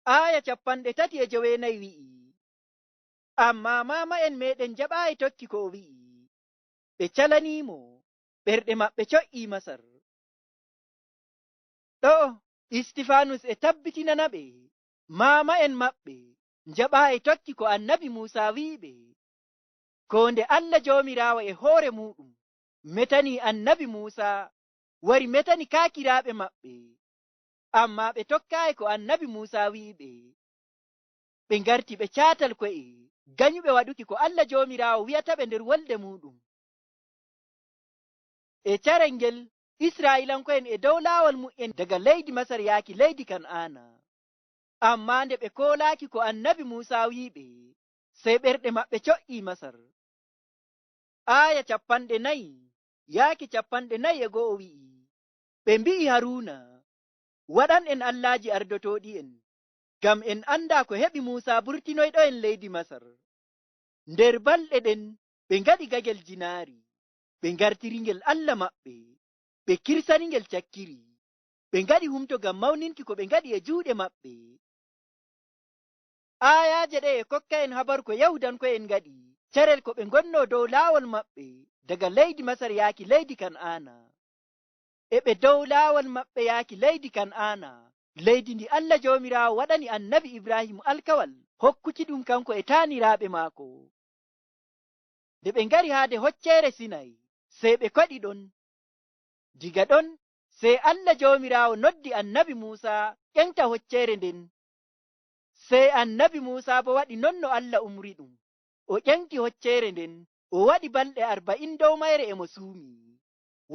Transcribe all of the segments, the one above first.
aya 34 wi'i, amma mama'en meɗen jaɓaayi tokki ko o wi'i, ɓe calanimo, ɓerɗe maɓɓe co'i Masar. ɗo Istifanus e tabbitinana ɓe mama'en maɓɓe jaɓaayi tokki ko annabi Musa wi'iɓe, ko nde Allah Joomiraawo e hoore muɗum metani annabi Musa wari metani kaakiraaɓe maɓɓe, amma ɓe tokkaayi ko annabi Musa wi'iɓe. ɓe ngarti ɓe caatal ko'e ganyuɓe waɗuki ko Allah Joomiraawo wi'ata ɓe nder wolde muɗum. e carel ngel Isra'ilanko'en e dow laawol mu'en daga leydi Masar yaaki leydi Kan'aana, amma nde ɓe koolaaki ko annabi Musa wi'iɓe, sey ɓerɗe maɓɓe co'i Masar. aya 4 yaaki 41 wi'i, ɓe mbi'i Haruna, waɗan en allaaji ardotoɗi en, ngam en anda ko heɓi Musa burtinoyɗo en leydi Masar. nder balɗe ɗen ɓe ngaɗi gagel jinaari, ɓe ngartiri ngel Allah maɓɓe, ɓe kirsani ngel cakkiri, ɓe ngaɗi humto ngam mawninki ko ɓe ngaɗi e juuɗe maɓɓe. ayaje ɗe e kokka en habar ko Yahudanko'en ngaɗi carel ko ɓe ngonno dow laawol maɓɓe daga leydi Masar yaaki leydi Kan'aana. e ɓe dow laawol maɓɓe yaaki leydi Kan'aana, leydi ndi Allah Joomiraawo waɗani annabi Ibrahim alkawal hokkuki ɗum kanko e taaniraaɓe maako. nde ɓe ngari haade hocceere Sinay, sey ɓe koɗi ɗon. diga ɗon sey Allah Joomiraawo noddi annabi Musa ƴenta hocceere nden, sey annabi Musa bo waɗi non no Allah umri ɗum, o ƴenti hocceere nden, o waɗi balɗe 40 dow mayre e mo suumi,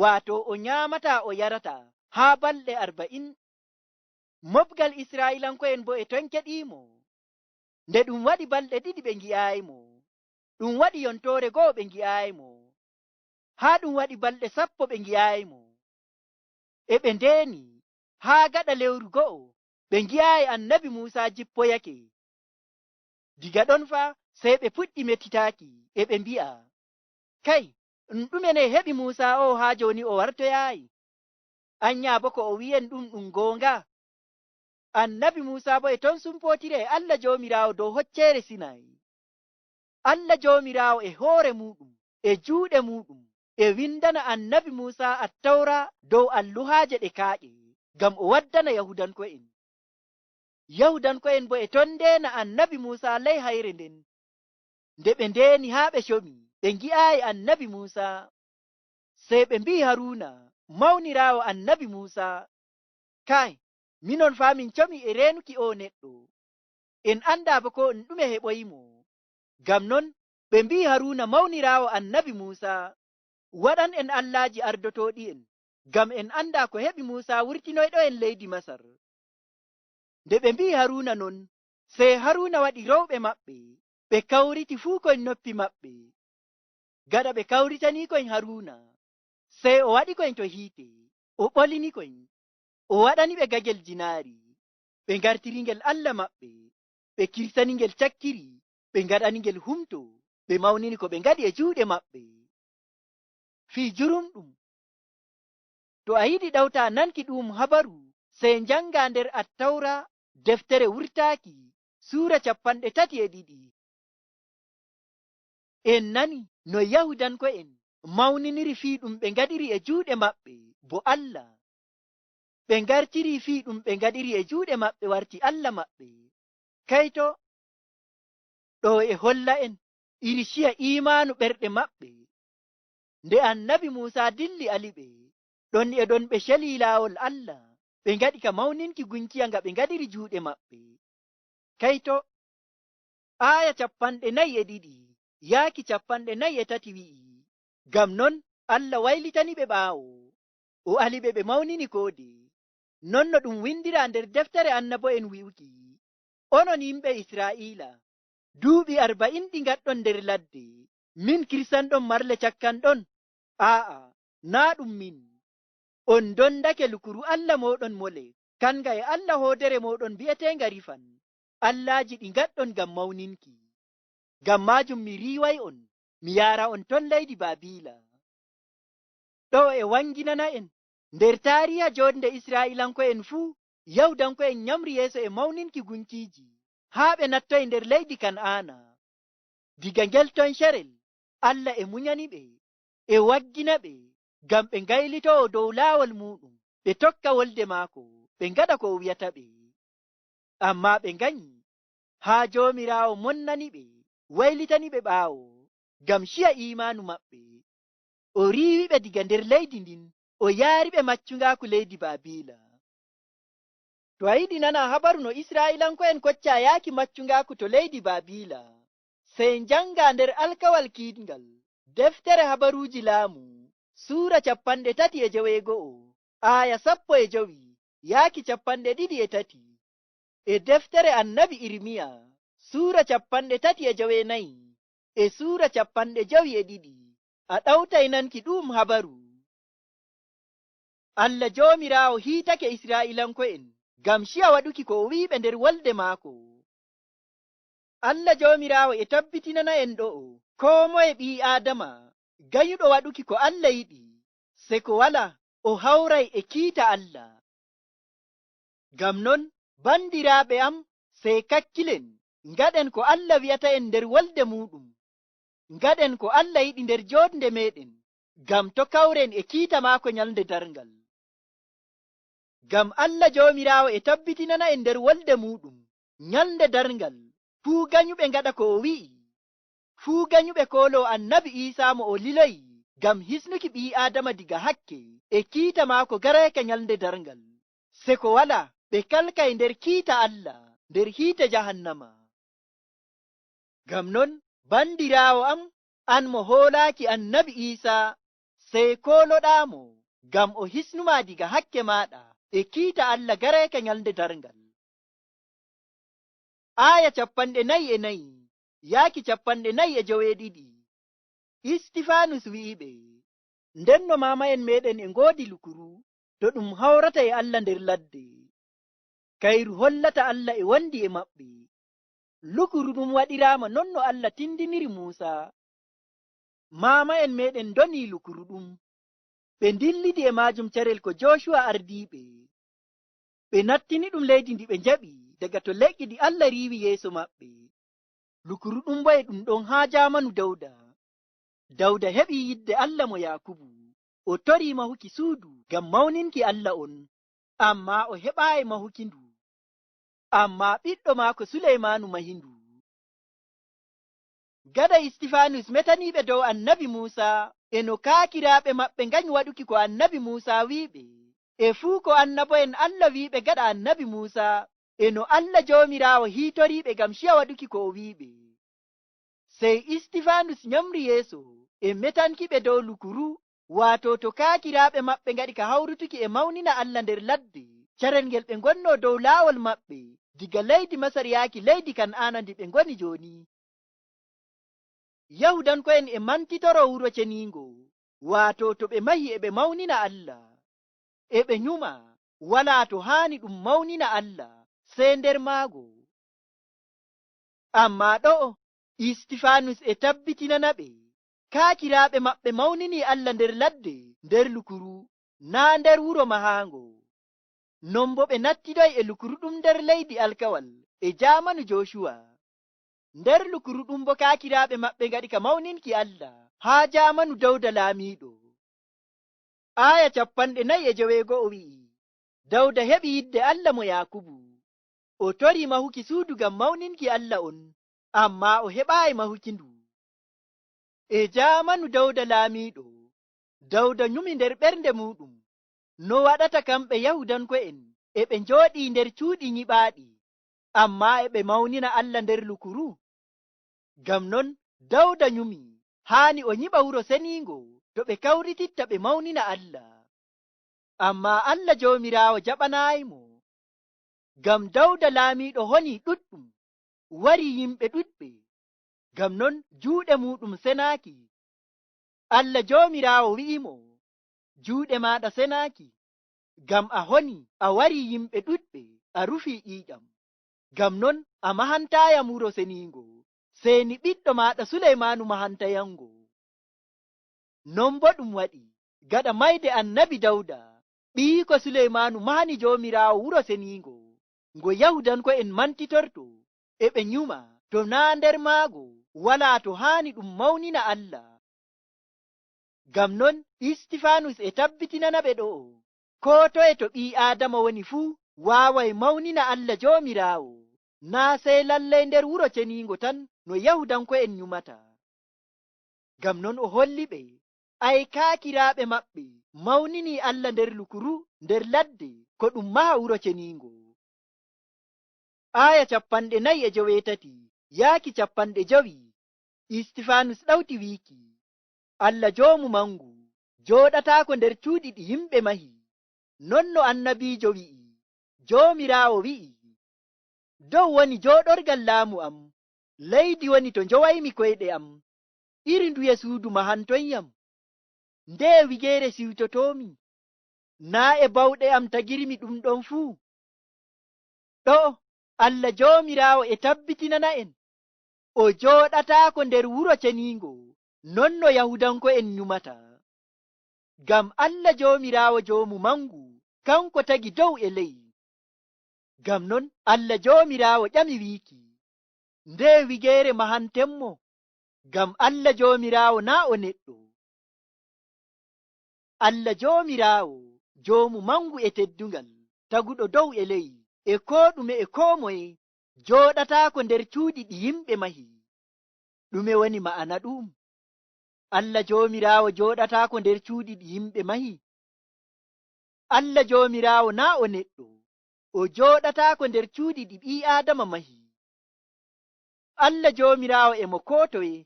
waato o nyaamata o yarata haa balɗe 40. mobgal Isra'ilanko'en bo e ton keɗiimo. nde ɗum waɗi balɗe 2 ɓe ngi'aayimo, ɗum waɗi yontoore goo ɓe ngi'aayimo, haa ɗum waɗi balɗe 10 ɓe ngi'aayimo. e ɓe ndeeni haa gaɗa lewru go'o ɓe ngi'aayi annabi Musa jippoyake. diga ɗon fa sey ɓe puɗɗi metitaaki e ɓe mbi'a, kai ɗume ne heɓi Musa o haa joni o wartoyaayi? anya bo ko o wi'en ɗum goonga? annabi Musa bo e ton sumpotire e Allah Joomiraawo dow hocceere Sinay. Allah Joomiraawo e hoore muɗum e juuɗe muɗum e windana annabi Musa attawra dow alluhaaje ɗe kaaƴe ngam o waddana Yahudanko'en. Yahudanko'en bo e ton ndeena annabi Musa ley hayre nden. nde ɓe ndeeni haa ɓe comi ɓe ngi'aayi annabi Musa, sey ɓe mbi'i Haruna mawniraawo annabi Musa, kai minon fa min comi e reenuki o neɗɗo, en anda bo ko ɗume heɓoyimo. ngam non ɓe mbi'i Haruna mawniraawo annabi Musa, waɗan en allaaji ardotoɗi en, ngam en anda ko heɓi Musa wurtinoyɗo en leydi Masar. nde ɓe mbi'i Haruna non, sey Haruna waɗi rowɓe maɓɓe ɓe kawriti fuu koyn noppi maɓɓe. gaɗa ɓe kawritani koyn Haruna, sey o waɗi koyn to hiite, o ɓolini koyn, o waɗani ɓe gagel jinaari, ɓe ngartiri ngel Allah maɓɓe, ɓe kirsani ngel cakkiri, ɓe ngaɗani ngel humto, ɓe mawnini ko ɓe ngaɗi e juuɗe maɓɓe. fii jurumɗum, to a yiɗi ɗawta nanki ɗum habaru, sey njanga nder attawra deftere wurtaaki suura 32. en nani no Yahudanko'en mawniniri fii ɗum ɓe ngaɗiri e juuɗe maɓɓe bo Allah. ɓe ngartiri fii ɗum ɓe ngaɗiri e juuɗe maɓɓe warti Allah maɓɓe. kayto ɗo e holla en iri ciya imaanu ɓerɗe maɓɓe. nde annabi Musa dilli aliɓe ɗon e ɗon ɓe celi laawol Allah, ɓe ngaɗi ka mawninki gunkiya nga ɓe ngaɗiri juuɗe maɓɓe. kayto aya 42 yaaki 43 wi'i, ngam non Allah waylitani ɓe ɓaawo, o aliɓe ɓe mawnini koode, non no ɗum windira nder deftere annabo'en wi'uki, onon yimɓe Israa'ila, duuɓi 40 ɗi ngaɗɗon nder ladde, min kirsanɗon marle cakkanɗon? a'a, naa ɗum min. on dondake lukuru Allah moɗon mole, kanga e Allah hoodere moɗon bi'etenga rifan, allaaji ɗi ngaɗɗon ngam mawninki. ngam majum mi riway on, mi yara on ton leydi Babila. ɗo e wanginana en nder tariha jonde Isra'ilanko'en fuu Yahudanko'en nyamri yeeso e mawninki gunkiiji haa ɓe nattoy nder leydi Kan'aana. Diga ngel ton sharel Allah e munyani ɓe e waggina ɓe ngam ɓe ngaylitoo dow laawol muɗum, ɓe tokka wolde maako, ɓe ngaɗa ko o wi'ata ɓe. Amma ɓe nganyi haa Joomiraawo monnani ɓe, waylitani ɓe ɓaawo ngam ciya imaanu maɓɓe. O riiwi ɓe diga nder leydi ndin, o yaari ɓe maccungaaku leydi Baabiila. To a yiɗi nana habaru no Isra'ilanko'en kocca yaaki maccungaaku to leydi Baabiila, sey njanga nder alkawal kiiɗngal deftere habaruuji laamu suura 37 aya 15 yaaki 23, e deftere annabi Irmiya suura 34 e suura 52 a ɗawtay nanki ɗum habaru. Allah Joomiraawo hiitake Isra'ilanko'en ngam ciya waɗuki ko o wi'iɓe nder wolde maako. Allah Joomiraawo e tabbitinana en ɗo'o koo moye ɓii Aadama gayuɗo waɗuki ko Allah yiɗi, se ko wala o hawray e kiita Allah. Ngam non, bandiraaɓe am, sey kakkilen ngaɗen ko Allah wi'ata en nder wolde muɗum, ngaɗen ko Allah yiɗi nder jootnde meɗen, ngam to kawren e kiita maako nyalnde darngal. Ngam Allah Joomiraawo e tabbitinana en nder wolde muɗum nyalnde darngal, fuu ganyuɓe ngaɗa ko o wi'i, fuu ganyuɓe koolo annabi Iisaa mo o liloyi ngam hisnuki ɓii Aadama diga hakke e kiita maako garayka nyalnde darngal, se ko wala ɓe kalkay nder kiita Allah nder hiite jahannama. Ngam non, bandiraawo am, an mo hoolaaki annabi Iisaa, sey kooloɗaamo ngam o hisnuma diga hakke maaɗa e kiita Allah garayka nyalnde darngal. Aya 44 yaaki 45. Istifanus wi'iɓe, ndenno mamayen meɗen e ngoodi lukuru to ɗum hawrata e Allah nder ladde, kayru hollata Allah e wondi e maɓɓe. Lukuru ɗum waɗiraama non no Allah tindiniri Muusa. Mamayen meɗen doni lukuru ɗum, ɓe ndillidi e maajum carel ko Jooshuwa ardiiɓe. Ɓe nattini ɗum leydi ndi ɓe njaɓi daga to leƴƴi ɗi Allah riiwi yeeso maɓɓe. Lukuru ɗum bo e ɗum ɗon haa jaamanu Dawda. Dawda heɓi yidde Allah mo Yakubu, o tori mahuki suudu ngam mawninki Allah on, amma o heɓaayi mahuki ndu. Amma ɓiɗɗo maako Suleymaanu mahi ndu. Gada Istifanus metaniiɓe dow annabi Muusa e no kaakiraaɓe maɓɓe nganyi waɗuki ko annabi Muusa wi'iɓe, e fuu ko annabo'en Allah wi'iɓe gaɗa annabi Muusa, e no Allah Joomiraawo hiitoriiɓe ngam ciya waɗuki ko o wi'iɓe. Sey Istifanus nyamri yeeso e metankiɓe dow lukuru, waato to kaakiraaɓe maɓɓe ngaɗi ka hawrutuki e mawnina Allah nder ladde, carel ngel ɓe ngonno dow laawol maɓɓe diga leydi Masar yaaki leydi Kan'aana ndi ɓe ngoni jooni. Yahudanko'en e mantitoro wuro ceniingo, waato to ɓe mahi e ɓe mawnina Allah, e ɓe nyuma walaa to haani ɗum mawnina Allah sey nder maago. Amma ɗo Istifanus e tabbitinana ɓe kaakiraaɓe maɓɓe mawnini Allah nder ladde nder lukuru, naa nder wuro mahaango. Non bo ɓe nattidoy e lukuru ɗum nder leydi alkawal e jaamanu Jooshuwa. Nder lukuru ɗum bo kaakiraaɓe maɓɓe ngaɗi ka mawninki Allah haa jaamanu Dawda laamiiɗo. Aya 45 wi'i, Dawda heɓi yidde Allah mo Yakubu, o tori mahuki suudu ngam mawninki Allah on, amma o heɓaayi mahuki ndu. E jaamanu Dawda laamiiɗo, Dawda nyumi nder ɓernde muɗum no waɗata kamɓe Yahudanko'en e ɓe njooɗii nder cuuɗi nyiɓaaɗi, amma e ɓe mawnina Allah nder lukuru. Ngam non Dawda nyumi haani o nyiɓa wuro seniingo to ɓe kawrititta ɓe mawnina Allah. Amma Allah Joomiraawo jaɓanaayimo, ngam Dawda laamiiɗo honi ɗuɗɗum, wari yimɓe ɗuɗɓe, ngam non juuɗe muɗum senaaki. Allah Joomiraawo wi'imo, juuɗe maaɗa senaaki, ngam a honi a wari yimɓe ɗuɗɓe a rufii ƴiiƴam. Ngam non a mahantayam wuro seniingo, seni ɓiɗɗo maaɗa Suleymaanu mahantayango. Non bo ɗum waɗi gaɗa mayde annabi Dawda, ɓiiko Suleymanu mahani Joomiraawo wuro seniingo ngo Yahudanko'en mantitorto e ɓe nyuma to naa nder maago walaa to haani ɗum mawnina Allah. Ngam non Istifanus e tabbitinana ɓe ɗo'o koo toye to ɓii Aadama woni fuu waaway mawnina Allah Joomiraawo, naa sey lallay nder wuro ceniingo tan no Yahudanko'en nyumata. Ngam non o holli ɓe ay kaakiraaɓe maɓɓe mawnini Allah nder lukuru nder ladde ko ɗum maha wuro ceniingo. Aya 49 yaaki 50. Istifanus ɗawti wiiki, Allah joomu mangu jooɗataako nder cuuɗi ɗi yimɓe mahi. Non no annabiijo wi'i, Joomiraawo wi'i, dow woni jooɗorgal laamu am, leydi woni to njowaymi koyɗe am. Iri nduye suudu mahantoyyam, nde wigeere siwtotoomi, naa e bawɗe am tagirmi ɗum ɗon fuu. Ɗo Allah Joomiraawo e tabbitinana en o jooɗataako nder wuro ceniingo non no Yahudanko'en nyumata. Ngam Allah Joomiraawo joomu mangu kanko tagi dow e ley. Ngam non Allah Joomiraawo ƴami wiiki, nde wigeere mahantemmo, ngam Allah Joomiraawo naa o neɗɗo. Allah Joomiraawo joomu mangu e teddungal taguɗo dow e ley e koo ɗume e koo moye jooɗataako nder cuuɗi ɗi yimɓe mahi. Ɗume woni ma'ana ɗum? Allah Joomiraawo jooɗataako nder cuuɗi ɗi yimɓe mahi. Allah Joomiraawo naa o neɗɗo, o jooɗataako nder cuuɗi ɗi ɓii Aadama mahi. Allah Joomiraawo e mo koo toye,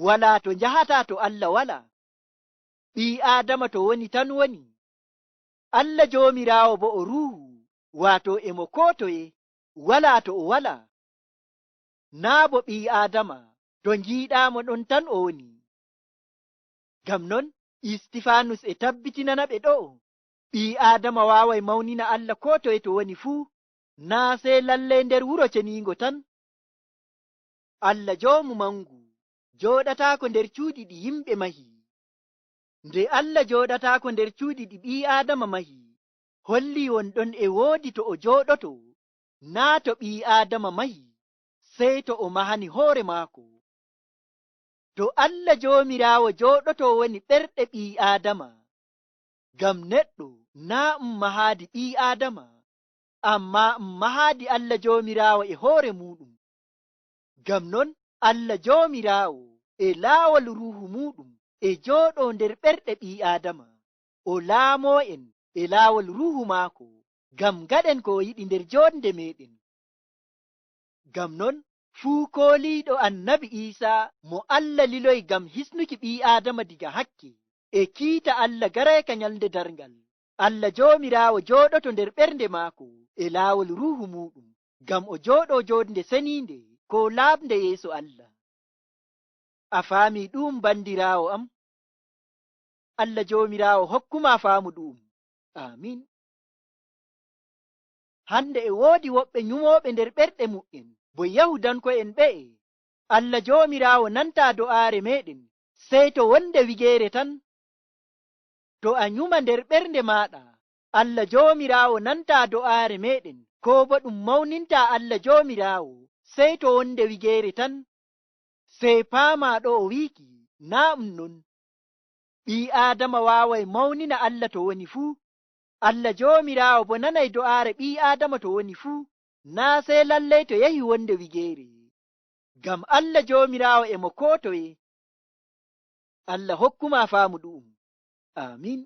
walaa to njahataa to Allah walaa. Ɓii Aadama to woni tan woni. Allah Joomiraawo bo o ruuhu, waato e mo koo toye, walaa to o walaa. Naa bo ɓii Aadama to njiiɗaamo ɗon tan o woni. Ngam non Istifanus e tabbitinana ɓe ɗo'o ɓii Aadama waaway mawnina Allah koo toye to woni fuu, naa sey lallay nder wuro ceniingo tan. Allah joomu mangu jooɗataako nder cuuɗi ɗi yimɓe mahi. Nde Allah jooɗataako nder cuuɗi ɗi ɓii Aadama mahi, holli wonɗon e woodi to o jooɗoto, naa to ɓii Aadama mahi, sey to o mahani hoore maako. To Allah Joomiraawo jooɗoto woni ɓerɗe ɓii Aadama, ngam neɗɗo naa mahaadi ɓii Aadama, amma mahaadi Allah Joomiraawo e hoore muɗum. Ngam non Allah Joomiraawo e laawol ruuhu muɗum e jooɗo nder ɓerɗe ɓii Aadama, o laamoo en e laawol ruuhu maako, ngam gaɗen ko o yiɗi nder joonde meɗen. Ngam non fuu kooliiɗo annabi Iisaa mo Allah liloy ngam hisnuki ɓii Aadama diga hakke e kiita Allah garayka nyalnde darngal, Allah Joomiraawo jooɗoto nder ɓernde maako e laawol ruuhu muɗum, ngam o jooɗo joonde seniinde ko laaɓnde yeeso Allah. A faami ɗum bandiraawo am? Allah Joomiraawo hokkuma faamu ɗum. Amin. Hande e woodi woɓɓe nyumooɓe nder ɓerɗe mu'en bo Yahudanko'en ɓe'e. Allah Joomiraawo nanta do'aare meɗen sey to wonde wigeere tan. To a nyuma nder ɓernde maɗa, Allah Joomiraawo nanta do'aare meɗen, ko bo ɗum mawninta Allah Joomiraawo sey to wonde wigeere tan. Sey paama ɗo o wiiki, naa non. Ɓii Aadama waaway mawnina Allah to woni fuu. Allah Joomiraawo bo nanay do'aare ɓii Aadama to woni fuu, naa sey lallay to yahi wonde wigeere. Ngam Allah Joomiraawo e mo koo toye. Allah hokkuma faamu ɗum. Amin.